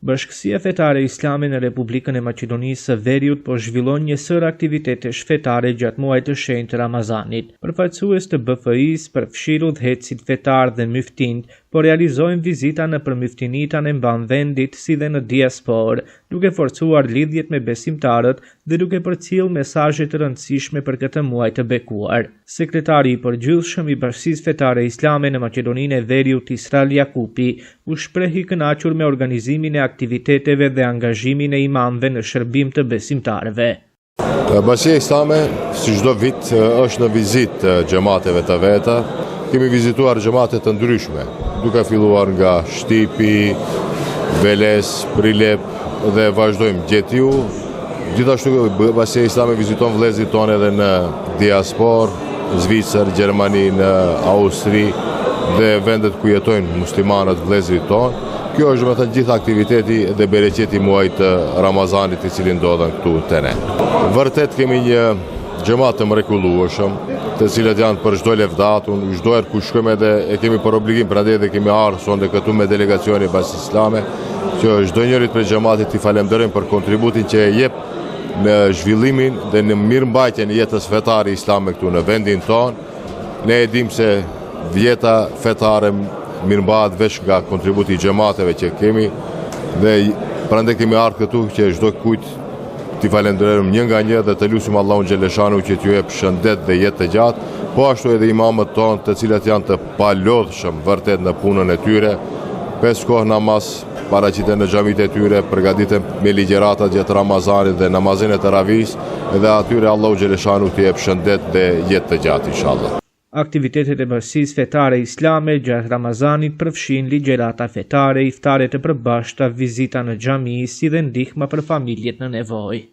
Bashkësia Fetare Islame në Republikën e Maqedonisë së Veriut po zhvillon një sër aktivitetesh fetare gjatë muajit të shenjtë të Ramazanit. Përfaqësues të BFI-s përfshirë udhëheqësit fetar dhe myftinë po realizojnë vizita nëpër myftinitan e mban vendit si dhe në diasporë, duke forcuar lidhjet me besimtarët dhe duke përcjellë mesazhe të rëndësishme për këtë muaj të bekuar. Sekretari i përgjithshëm i Bashkisë Fetare Islame në Maqedoninë e Veriut, Israel Jakupi, u shpreh i kënaqur me organizimin e aktiviteteve dhe angazhimin e imamëve në shërbim të besimtarëve. Bashkia Islame, si çdo vit, është në vizitë xhamateve të veta. Kemi vizituar xhamate të ndryshme, duke filluar nga Shtipi, Veles, Prilep dhe vazhdojmë Gjetiu. Gjithashtu Bashkia Islame viziton vëllezërit tonë edhe në diasporë, Zvicër, Gjermani, në Austri dhe vendet ku jetojnë muslimanët vëllezërit tonë. Kjo është domethënë gjithë aktiviteti dhe bereqeti muajit të Ramazanit i cili ndodhen këtu te ne. Vërtet kemi një xhamat të mrekullueshëm, të cilët janë për çdo levdatun, çdo herë ku shkojmë edhe e kemi për obligim, prandaj edhe kemi ardhur sonde këtu me delegacioni Bashkisë Islame, që çdo njërit për xhamatit i falenderojmë për kontributin që e jep në zhvillimin dhe në mirëmbajtjen e jetës fetare islame këtu në vendin tonë. Ne e dimë se vjeta fetare mirëmbahet veç nga kontributi i xhamateve që kemi dhe prandaj kemi ardhur këtu që çdo kujt t'i falenderojmë një nga një dhe të lutim Allahun xhaleshanu që t'ju jep shëndet dhe jetë të gjatë, po ashtu edhe imamët tonë të cilët janë të palodhshëm vërtet në punën e tyre. 5 kohë namaz paraqiten në xhamit e tyre, përgatiten me ligjëratat gjatë Ramazanit dhe namazin e Taravis, dhe atyre Allahu xhaleshanu t'i jep shëndet dhe jetë të gjatë inshallah. Aktivitetet e Bashkisë Fetare Islame gjatë Ramazanit përfshin ligjërata fetare, iftare të përbashkëta, vizita në xhami si dhe ndihma për familjet në nevojë.